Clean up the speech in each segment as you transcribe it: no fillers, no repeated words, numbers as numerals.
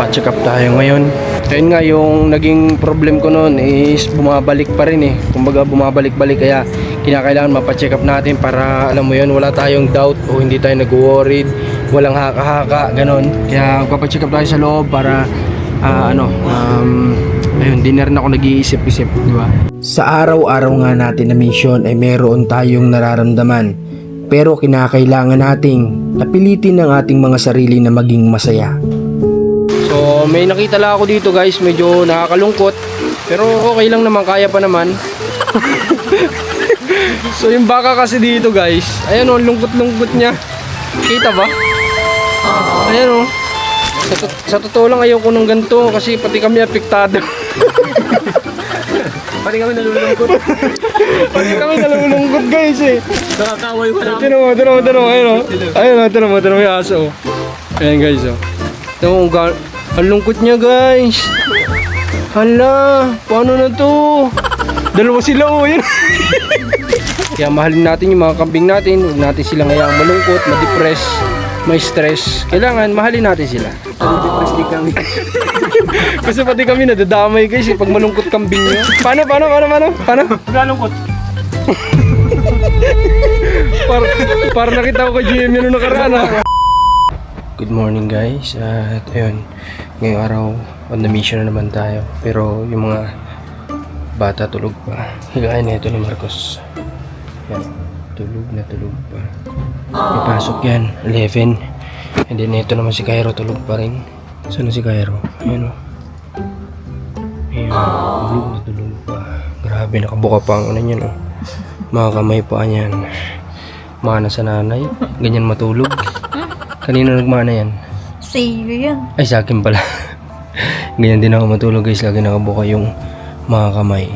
Pa-check up tayo ngayon. Ayun nga, yung naging problem ko noon is bumabalik pa rin eh. Kumbaga bumabalik-balik, kaya kinakailangan mapa-check up natin para alam mo yun, wala tayong doubt o hindi tayo nag-worried, walang haka-haka, ganon. Kaya magpapa-check up tayo sa loob para ayun, di na rin ako nag-iisip-isip, di ba? Sa araw-araw nga natin na mission ay meron tayong nararamdaman, pero kinakailangan nating napilitin ang ating mga sarili na maging masaya. So may nakita lang ako dito guys, medyo nakakalungkot, pero okay lang naman, kaya pa naman. So yung baka kasi dito guys, ayan o, lungkot-lungkot niya. Kita ba? Ayan o. Sa totoo lang ayoko ng ganito kasi pati kami apektado. Pati kami nalulungkot. Pati kami nalulungkot guys eh. Nakakaway ko na. Tino mo, ayun o. Ayun o, tino mo yung aso o. Ayan guys o. Tino mo, ang lungkot niya guys. Hala, paano na to? Dalawa sila o, yun. Kaya mahalin natin yung mga kambing natin. Huwag natin silang hayaang malungkot, ma-depress, may stress. Kailangan mahalin natin sila. Depressed din kami. Kasi pati kami nadadamay guys pag malungkot kambing nyo. Paano? Nalungkot. Para nakita ko kay GM yun nung nakaraan ha. Good morning guys. At ayun, ngayong araw on the mission na naman tayo. Pero yung mga bata tulog pa. Higain na ito ni Marcos. Yan, tulog pa. May pasok yan, 11. And then ito naman si Cairo, tulog pa rin. Saan na si Cairo? Ayan o. Ayan, tulog pa. Grabe, nakabuka pa ang ano yan o. Mga kamay pa yan. Mana sa nanay. Ganyan matulog. Kanino nagmana yan? Sa iyo yan. Ay, sa akin pala. Ganyan din ako matulog guys. Lagi nakabuka yung mga kamay.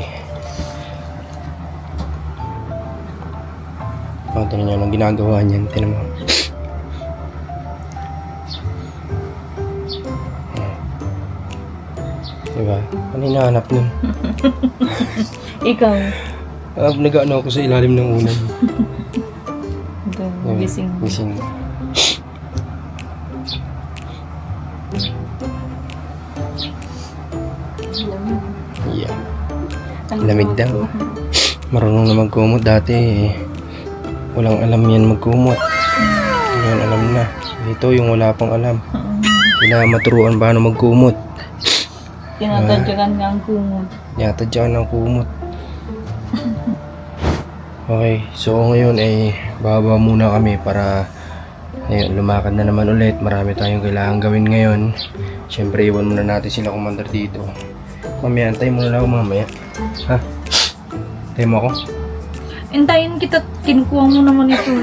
Tinan nyo anong ginagawa niyan. Tinan mo. Diba? Ano hinahanap nun? Ikaw. Nag-ano ako sa ilalim ng unan. Gising. Gising. Yeah. Lamig daw. Marunong na magkumot dati. Walang alam yan magkumot. Ngayon alam na. Ito yung wala pang alam. Kailangan maturuan paano magkumot. Tinatadyakan nga ang kumot. Tinatadyakan ng kumot. Okay, so ngayon ay bababa muna kami para ayun, lumakad na naman ulit. Marami tayong kailangan gawin ngayon. Siyempre iwan muna natin sila commander dito. Mamaya, antay muna lang ako mamaya. Ha? Antay mo ako? Hintayin kita, kinukuha mo naman ito.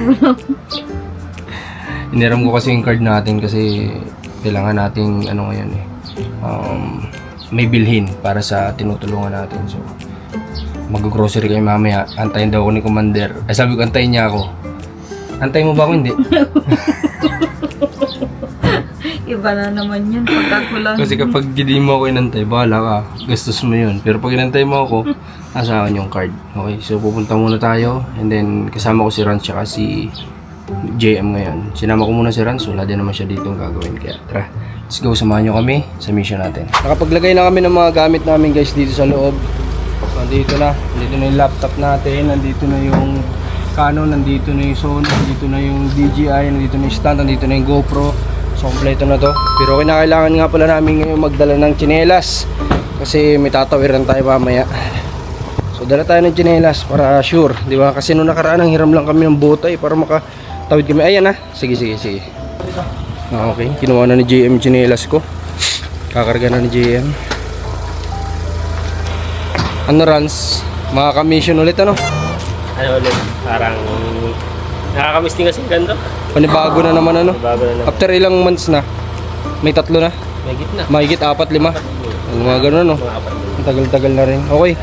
Iniram ko kasi yung card natin kasi kailangan nating ano ngayon eh. May bilhin para sa tinutulungan natin. So mag-grocery kayo mamaya. Antayin daw ako ni commander. Ay sabi ko antayin niya ako. Antayin mo ba ako? Hindi. Iba na naman yan. Pag ako lang. Kasi kapag hindi mo ako inantay, bahala ka. Gastos mo yun. Pero pag inantay mo ako, nasa akin yung card. Okay, so pupunta muna tayo. And then kasama ko si Rans tsaka si JM ngayon. Sinama ko muna si Rans. Wala din naman siya dito ang gagawin. Kaya tara, let's go. Samahan nyo kami sa mission natin. Nakapaglagay na kami ng mga gamit namin guys dito sa loob. Nandito na. Nandito na yung laptop natin. Nandito na yung Canon. Nandito na yung Sony. Nandito na yung DJI. Nandito na yung stand. Nandito na yung GoPro. So kompleto na to. Pero kinakailangan nga pala namin ngayon magdala ng tsinelas. Kasi may tatawiran tayo mamaya. So dala tayo ng tsinelas para sure. Di ba? Kasi nung nakaraan ang hiram lang kami ng botay para makatawid kami. Ayan ha. Sige. Okay. Kinuha na ni JM tsinelas ko. Kakarga na ni JM. Ano Rans? Makaka-mission ulit ano? Ano ulit? Parang nakakamiss din kasi ganito. Panibago na naman ano? Bago na naman. After ilang months na? May 3 na? May gitna. Mahigit 4, 5? Mga ganun no? Mga apat. Ang tagal-tagal na rin. Okay.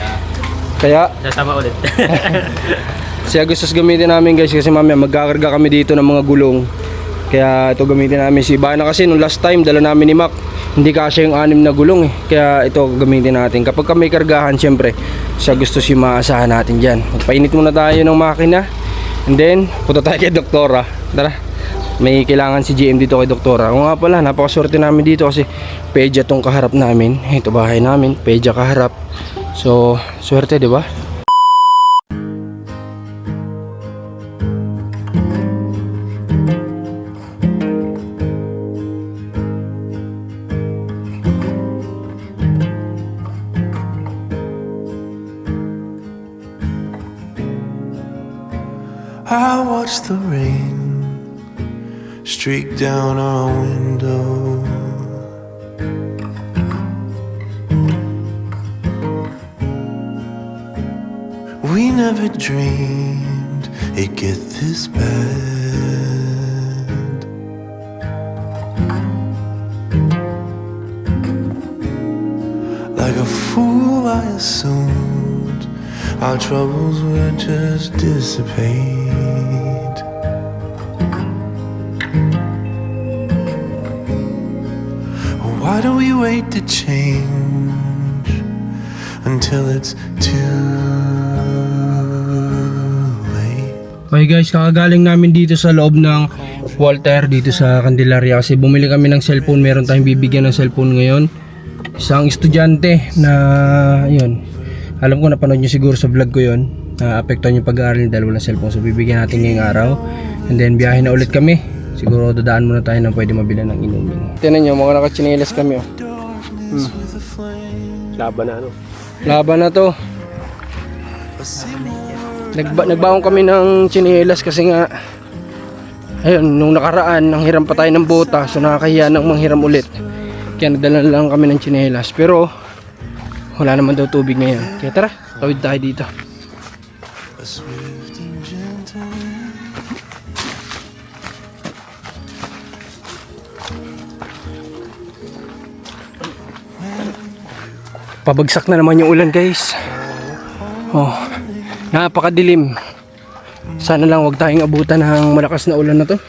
Kaya Sasama ulit. siya gustos gamitin namin guys kasi mamaya magkakarga kami dito ng mga gulong. Kaya ito gamitin namin. Si Bana kasi nung last time dala namin ni Mac, hindi kasya yung 6 na gulong eh. Kaya ito gamitin natin. Kapag may kargahan syempre, siya gusto si maasahan natin dyan. Magpainit muna tayo ng makina. And then, punta tayo kay doktora. Tara. may kailangan si GM dito kay doktora. O nga pala, napakaswerte namin dito kasi pedya tong kaharap namin. Ito bahay namin, pedya kaharap. So, swerte, di ba? I watch the rain streak down our window. We never dreamed it'd get this bad. Like a fool I assumed our troubles would just dissipate. Why do we wait to change until it's too late? Okay guys, kakagaling namin dito sa loob ng Walter dito sa Candelaria kasi bumili kami ng cellphone. Meron tayong bibigyan ng cellphone ngayon. Isang estudyante na yun. Alam ko napanood nyo siguro sa vlog ko yun. Apektuhan yung pag-aaral dahil walang cellphone. So bibigyan natin ngayong araw. And then biyahe na ulit kami. Siguro dadaan muna tayo ng pwede mabila ng inumin. Tinan nyo, mga nakachinelas kami oh. Laban na ano. Laban na to. Nagbaon kami ng chinelas kasi nga ayun, nung nakaraan nanghiram pa tayo ng bota. So nakakahiya nang manghiram ulit. Kaya nagdala lang kami ng chinelas. Pero wala naman daw tubig ngayon. Kaya tara, tawid tayo dito. Pabagsak na naman yung ulan guys. Oh, napakadilim. Sana lang wag tayong abutan ng malakas na ulan na to.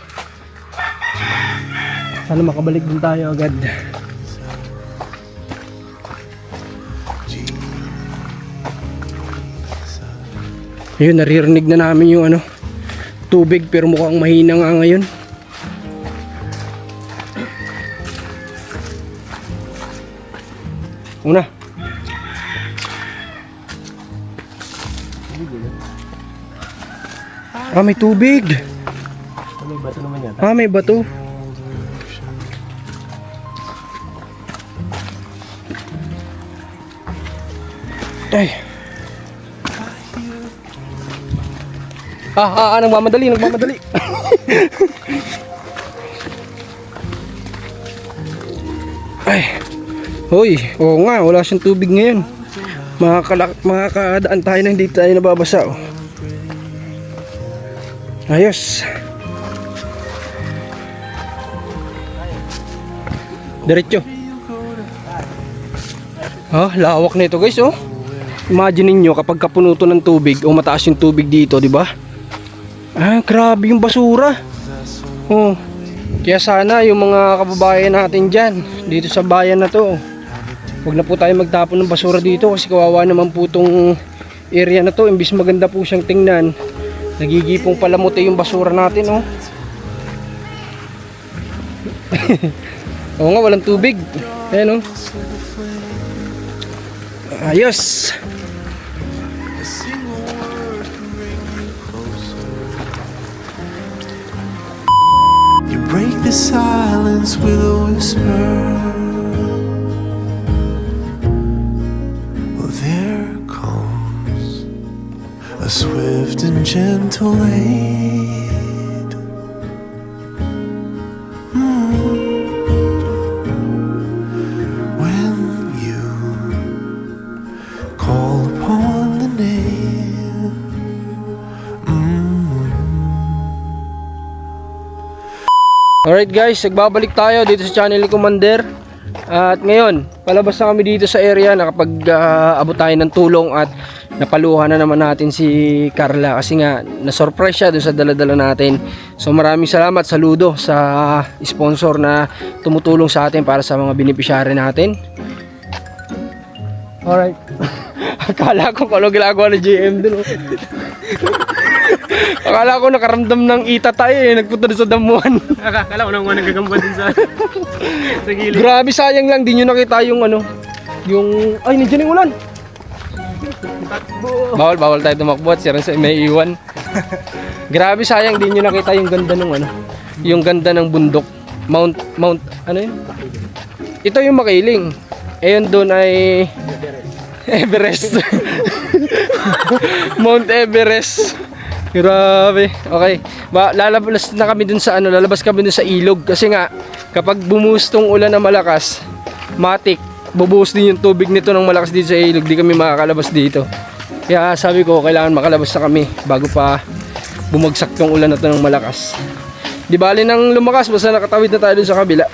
Sana makabalik din tayo agad. Ayun, naririnig na namin yung ano, tubig pero mukhang mahina nga ngayon. Una. Ah, may tubig. May bato naman yan. Ah, may bato. Ay. Nagmamadali. Ay. Hoy, oo nga, wala siyang tubig ngayon. Makakadaan tayo na hindi tayo nababasa. Oh. Ayos. Diretso. Oh, lawak na ito guys, oh. Imagine niyo kapag kapuno to ng tubig o mataas yung tubig dito, di ba? Ah, grabe yung basura. Oh. Kaya sana yung mga kababayan natin diyan dito sa bayan na to, huwag na po tayo magtapon ng basura dito kasi kawawa naman po tong area na to. Imbis maganda po siyang tingnan, nagigipong palamuti yung basura natin, oh. Oo nga, walang tubig. Ayan, oh. Ayos. You break the silence with a whisper. Well, there comes a swift and gentle aid. When you call upon the name. Alright guys, nagbabalik tayo dito sa channel ni Commander. At ngayon, palabas na kami dito sa area. Nakapag-abot tayo ng tulong at napaluhan na naman natin si Carla kasi nga na-surprise siya doon sa dala-dala natin. So maraming salamat, saludo sa sponsor na tumutulong sa atin para sa mga beneficiary natin. Alright. Akala ko kung ano ginagawa ng GM dun, oh. Akala ko nakaramdam ng ita tayo eh. Nagpunta doon sa damuhan. Akala ko nang nagagamba din sa gilid. Grabe, sayang lang. Di nyo nakita yung ano. Yung... Ay, nandiyan yung ulan. Bawal tayo tumakbo at si Renzo may iwan. Grabe, sayang. Di nyo nakita yung ganda ng ano. Yung ganda ng bundok. Mount... Ano yun? Ito yung Makiling. Ayun doon ay... Everest. Mount Everest. Grabe. Okay. Lalabas na kami dun sa ano, lalabas kami dun sa ilog kasi nga kapag bumuhos tong ulan na malakas, matik, bubuhos din yung tubig nito ng malakas dito sa ilog, di kami makakalabas dito. Kaya sabi ko, kailangan makalabas na kami bago pa bumagsak tong ulan na to ng malakas. Di bali nang lumakas, basta nakatawid na tayo dun sa kabila.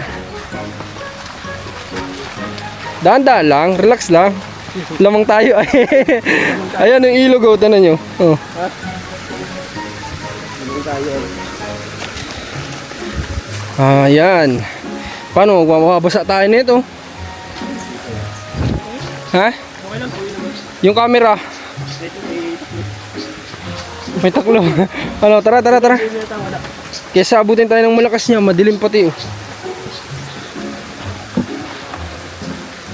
Dahan-dahan lang, relax lang. Lamang tayo. Ayan yung ilog, oh, tanan nyo. Oh. Ayan. Paano? Mababasa tayo nito. Ha? Yung camera. May taklo. Ano, tara. Kesa abutin tayo ng malakas niya. Madilim pati, oh.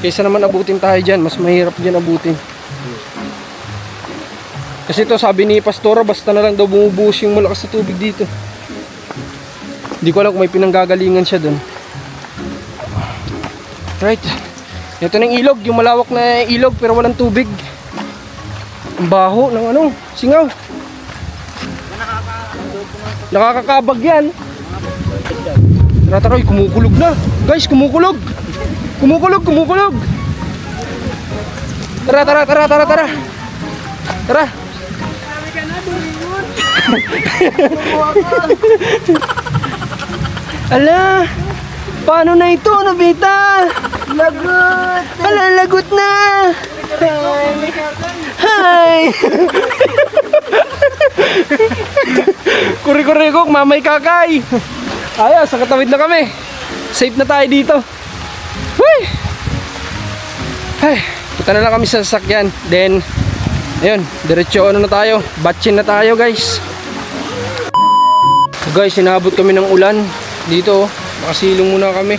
Kaysa naman abutin tayo dyan, mas mahirap dyan abutin. Kasi ito sabi ni Pastora, basta na lang daw bumubuhos yung malakas na tubig dito. Hindi ko alam kung may pinanggagalingan siya dun. Right. Ito ng ilog, yung malawak na ilog pero walang tubig. Ang baho ng ano, singaw. Nakakakabag yan. Tara, kumukulog na. Guys, kumukulog. Kumukulog. Tara. Ala, paano na ito, Nobita? Lagot. Ala, lagot na. Hi. Kuri-kuri ko, mamay kakay. Ayos, sa katawid na kami. Safe na tayo dito. Ay, punta na lang kami sa sasakyan. Then, ayun, diretso ano na tayo. Batchin na tayo, guys. Guys, inabot kami ng ulan. Dito, nakasilong muna kami.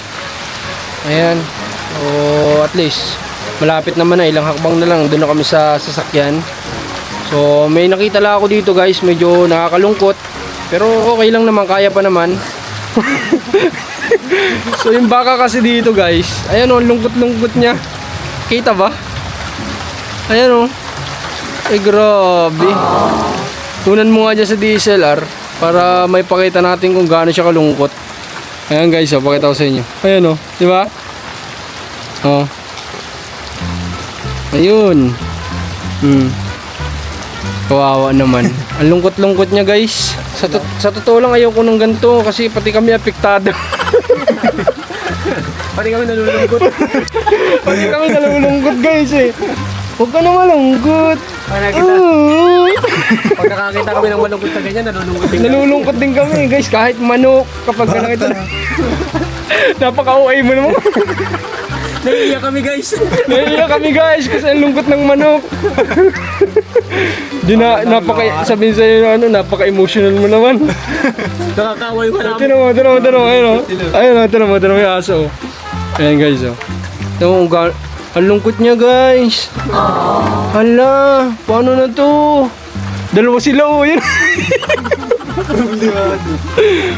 Ayan. O, at least, malapit naman na. Ilang hakbang na lang. Doon na kami sa sasakyan. So, may nakita lang ako dito, guys. Medyo nakakalungkot. Pero okay lang naman. Kaya pa naman. So, yung baka kasi dito, guys. Ayan o, lungkot-lungkot niya. Kita ba? Ayan o. Eh, grabe. Tunan mo nga dyan sa DSLR para may pakita natin kung gaano siya kalungkot. Ayan guys, oh, pakita ko sa inyo. Ayan o, di ba? Oh. Ayun. Kawawa naman. Ang lungkot-lungkot niya, guys. Sa totoo lang, ayaw ko ng ganito kasi pati kami apektado. Pati kami nalulungkot. Pati kami nalulungkot, guys eh. Huwag ka na malungkot. Pag nakakita kami ng malungkot na ganyan, nalulungkot din. Nalulungkot din kami, guys. Kahit manok, kapag nakita. Napaka-OA mo naman. Naiiyak kami, guys. Naiiyak kami, guys, kasi ang lungkot ng manok. Di na, sabihin sa'yo na ano, napaka-emotional mo naman. Nakakaway mo namin. Tino mo, ayun o. Ayun o, tino mo yung aso. Ayan guys o. Tino mo, ang lungkot niya, guys. Hala, paano na to? Dalawa sila o, yun.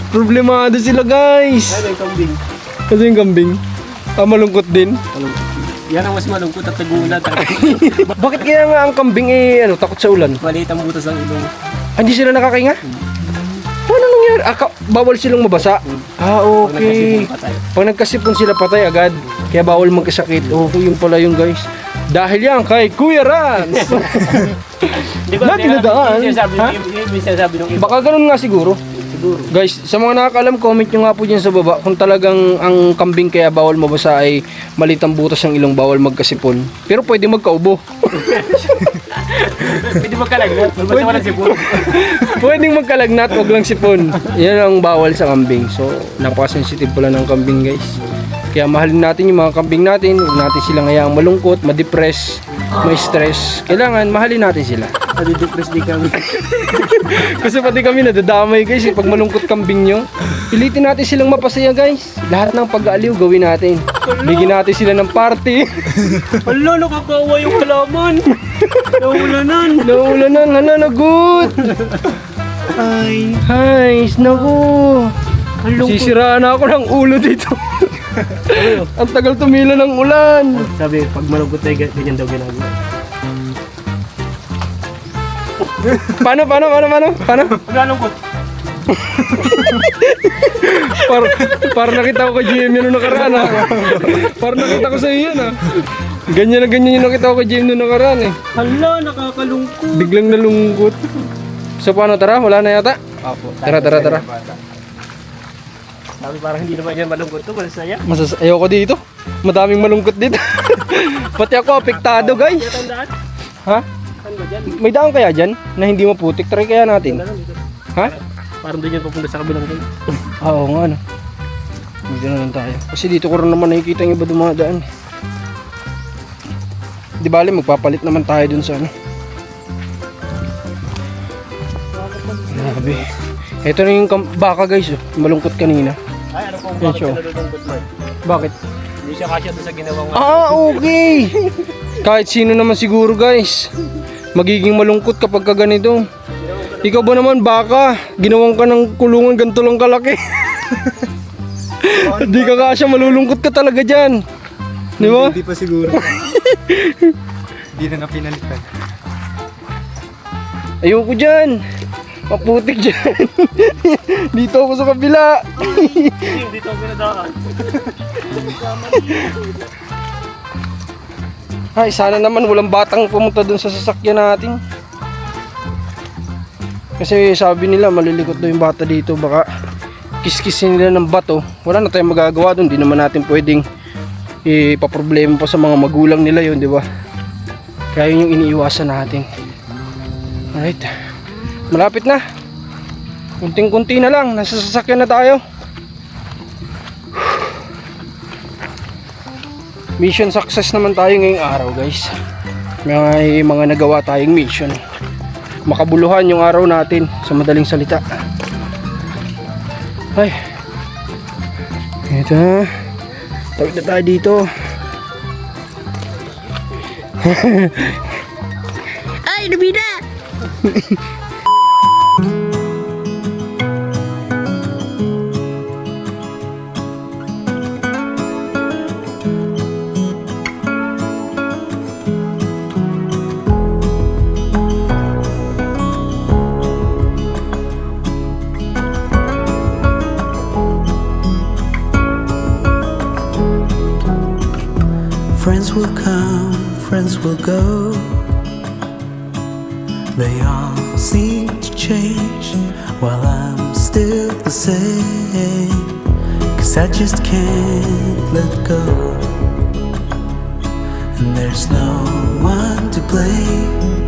Problemado sila, guys. Ano yung kambing? Kasi yung kambing. Malungkot din. Yan ang mas malungkot at nagulat. Bakit kaya nga ang kambing takot sa ulan? Maliit ang butas ng ilong. Hindi sila nakakahinga? Paano nangyari? Bawal silang mabasa? Okay. Pag nagkasipon sila patay agad. Kaya bawal magkasakit. Okay, yun pala yung guys. Dahil yan kay Kuya Rans. Natin nadaan. Baka ganun nga siguro. Guys, sa mga nakakaalam, comment nyo nga po dyan sa baba kung talagang ang kambing kaya bawal mabasa ay maliit ang butas ng ilong, bawal magkasipon. Pero pwede magkaubo. Pwede magkalagnat. Basta walang sipon. Pwedeng magkalagnat, wag lang sipon. Yan ang bawal sa kambing. So, napaka-sensitive pala ng kambing, guys. Kaya mahalin natin yung mga kambing natin. Huwag natin silang hayaang malungkot, ma-depress, may stress. Kailangan mahalin natin sila. Nadidepress din kami. Kasi pati kami nadadamay guys pag malungkot kambing nyo. Pilitin natin silang mapasaya guys. Lahat ng pag-aaliw gawin natin. Bigyan natin sila ng party. Hala, nakakawa yung halaman. Naulanan. Naulanan, hala, nagut. Hi, naku. Sisiraan na ako ng ulo dito. Ang tagal tumila ng ulan. Sabi, pag malungkot tayo, ganyan daw ginagawa. Paano? Malungkot. Para nakita ko kay GM yun nung nakaraan ha. Para nakita ko sa iyo yun ha. Ganyan yung nakita ko kay GM nung nakaraan eh. Hala, nakakalungkot. Biglang nalungkot. So paano, tara? Wala na yata? Opo. Tara. Sabi, parang hindi naman yan malungkot to, masaya. Ayoko dito. Madaming malungkot dito. Pati ako apektado guys. Tandaan? Ha? Saan ba dyan? May daan kaya dyan na hindi maputik? Try kaya natin. Tandaan dito. Ha? Parang doon yan papunta sa kabilang gate. Oo nga no. Dito na lang tayo. Kasi dito ko rin naman nakikita yung iba dumadaan. Di bali magpapalit naman tayo dun sa ano. Grabe. Ito na yung baka guys oh. Malungkot kanina. Ay, ano kung Yan bakit siya. ka nalulungkot mo? Bakit? Hindi siya kasya doon sa ginawang Okay. Kahit sino naman siguro guys. Magiging malungkot kapag ka ganito. Ikaw ba naman baka? Ginawang ka ng kulungan ganito lang kalaki. Hindi ka kasya, malulungkot ka talaga dyan. Di ba? Hindi pa siguro. Hindi na pinalitan. Ayoko dyan. Maputik dyan. Dito ako sa kabila. Hindi ito pinadaan. Ay, sana naman walang batang pumunta dun sa sasakyan natin. Kasi sabi nila malilikot daw yung bata dito. Baka kiskisin nila ng bato. Wala na tayong magagawa dun. Di naman natin pwedeng ipaproblema pa sa mga magulang nila yun, di ba? Kaya yun yung iniiwasan natin. Alright. Malapit na. Kunting-kunti na lang. Nasa sasakyan na tayo. Mission success naman tayo ngayong araw guys. May mga nagawa tayong mission. Makabuluhan yung araw natin sa madaling salita. Ay. Ito na. Tawid na tayo dito. Ay, nabida! Friends will come, friends will go. They all seem to change while I'm still the same. 'Cause I just can't let go. And there's no one to blame.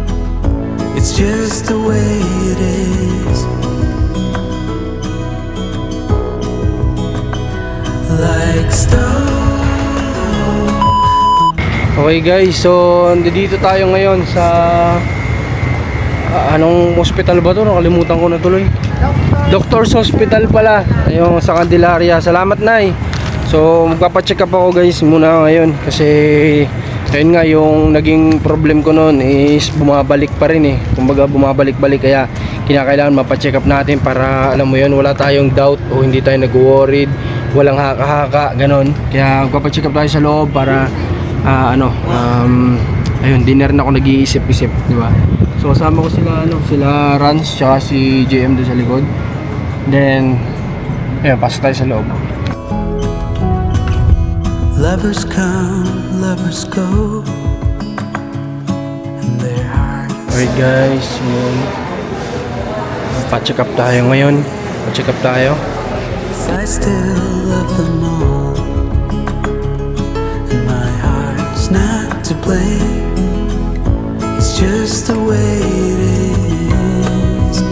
It's just the way it is. Like stone. Okay guys, so dito tayo ngayon sa anong hospital ba to? Nakalimutan ko na tuloy. Doctor's Hospital pala, yung sa Candelaria. Salamat Nay. So magpapacheck up ako guys muna ngayon kasi ayun nga yung naging problem ko noon is bumabalik pa rin eh. Kumbaga bumabalik-balik kaya kinakailangan mapacheck up natin para alam mo yun, wala tayong doubt o hindi tayo nag-worried, walang haka-haka, ganon. Kaya magpapacheck up tayo sa loob para ayun, di na rin ako nag-iisip-isip, di ba? So kasama ko sila Rans tsaka si JM doon sa likod. Then ayun, pasok tayo sa loob. Lovers come, lovers go, and their hearts. Alright guys, yun. Pa-check up tayo ngayon. Pa-check up tayo. I still love them all, and my heart's not to blame. It's just the way it is.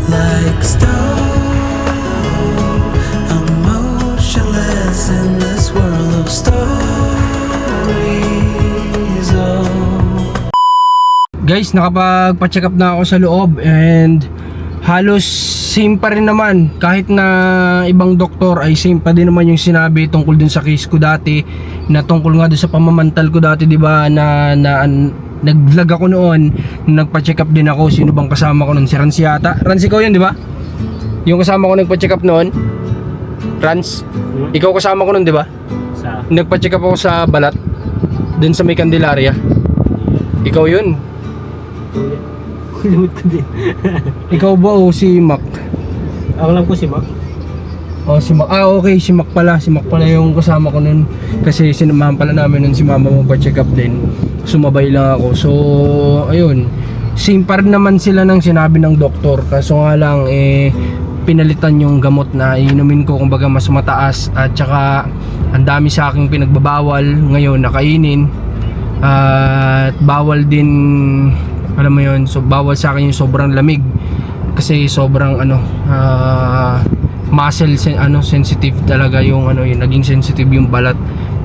Like stone, I'm motionless in this world of stories. Oh. guys, nakapagpa-check up na ako sa loob and halos same pa rin naman. Kahit na ibang doktor ay same pa din naman yung sinabi tungkol dun sa case ko dati, na tungkol nga dun sa pamamantal ko dati, di ba, na nag-vlog ako noon, nagpa-check up din ako. Sino bang kasama ko noon? Si Rans yata. Rans, ikaw yun, di ba? Yung kasama ko nagpa-check up noon. Rans, ikaw kasama ko noon, di ba? Sa Nagpa-check up ako sa balat dun sa may Candelaria. Ikaw yun. limit ko din. Ikaw ba o si Mac? Ako lang po si Mac. Oh, si Mac. Ah, okay, si Mac pala. Si Mac pala yung kasama ko nun. Kasi sinamahan pala namin nun si mama mo pa-check up din. Sumabay lang ako. So, ayun. Same pa rin naman sila ng sinabi ng doktor. Kaso nga lang, pinalitan yung gamot na iinumin ko, kumbaga mas mataas. At saka, ang dami sa aking pinagbabawal ngayon na kainin. At bawal din, alam mo yun, so bawal sa akin yung sobrang lamig. Kasi sobrang muscle sensitive talaga yung yung naging sensitive yung balat.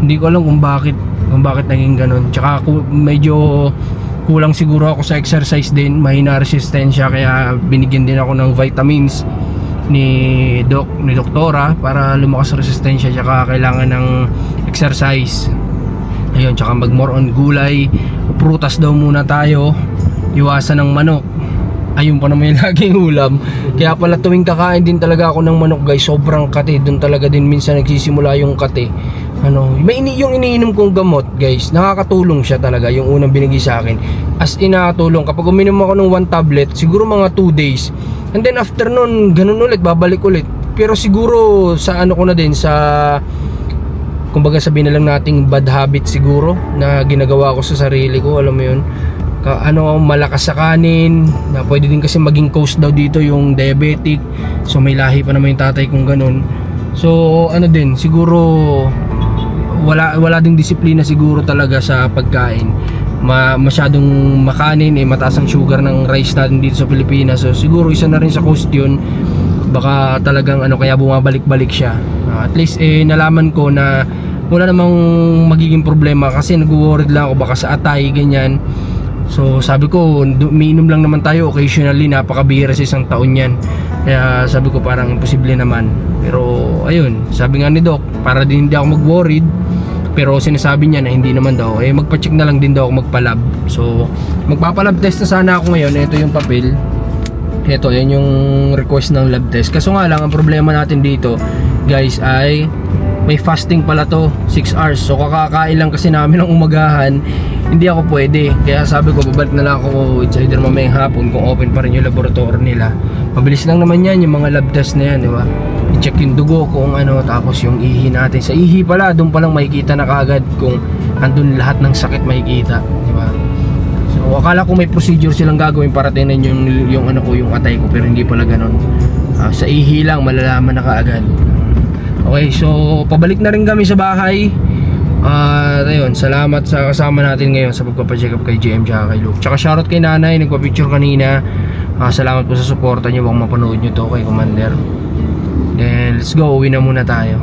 Hindi ko alam kung bakit naging ganun. Tsaka medyo kulang siguro ako sa exercise din, mahina resistensya, kaya binigyan din ako ng vitamins ni doktora para lumakas resistensya, tsaka kailangan ng exercise. Ayun, tsaka mag more on gulay, prutas daw muna tayo, iwasan ng manok. Ayun pa naman yung laging ulam. Kaya pala tuwing kakain din talaga ako ng manok, guys, sobrang kate. Doon talaga din minsan nagsisimula yung kate. Yung iniinom kong gamot, guys, nakakatulong siya talaga. Yung unang binigay sa akin, as in nakakatulong. Kapag uminom ako ng 1 tablet, siguro mga 2 days. And then after nun, ganun ulit, babalik ulit. Pero siguro sa ko na din, sa kumbaga sabihin na lang nating bad habit siguro na ginagawa ko sa sarili ko, alam mo yun, malakas sa kanin, na pwede din kasi maging cause daw dito yung diabetic. So may lahi pa naman yung tatay kong ganun. So din siguro wala ding disiplina siguro talaga sa pagkain. Masyadong makanin, mataas ang sugar ng rice natin dito sa Pilipinas. So siguro isa na rin sa cause yun. Baka talagang kaya bumabalik-balik siya. At least nalaman ko na wala namang magiging problema, kasi nag-worried lang ako baka sa atay ganyan. So sabi ko, umiinom lang naman tayo occasionally, napakabihira sa isang taon yan. Kaya sabi ko parang imposible naman. Pero ayun, sabi nga ni Doc, para din hindi ako mag-worried. Pero sinasabi niya na hindi naman daw, magpa-check na lang din daw ako, magpa-lab. So magpapa-lab test na sana ako ngayon. Ito yung papel. Ito, yan yung request ng lab test. Kaso nga lang, ang problema natin dito, guys, ay may fasting pala to, 6 hours. So kakakain lang kasi namin ng umagahan, hindi ako pwede. Kaya sabi ko, babalik na lang ako, it's either mamayang hapon kung open pa rin yung laboratory nila. Mabilis lang naman yan, yung mga lab test na yan, di ba? I-check yung dugo kung tapos yung ihi natin. Sa ihi pala, doon palang makikita na kaagad kung andun lahat ng sakit, makikita, di ba? So akala ko may procedure silang gagawin para tingnan yung atay ko, pero hindi pala ganun. Sa ihi lang malalaman na kaagad. Okay, so pabalik na rin kami sa bahay. Ayun, salamat sa kasama natin ngayon sa pagpapacheck up kay JM tsaka kay Luke. Tsaka shoutout kay nanay, nagpa-picture kanina. Salamat po sa suporta niyo, baka mapanood niyo to kay Commander. Then let's go, uwi na muna tayo.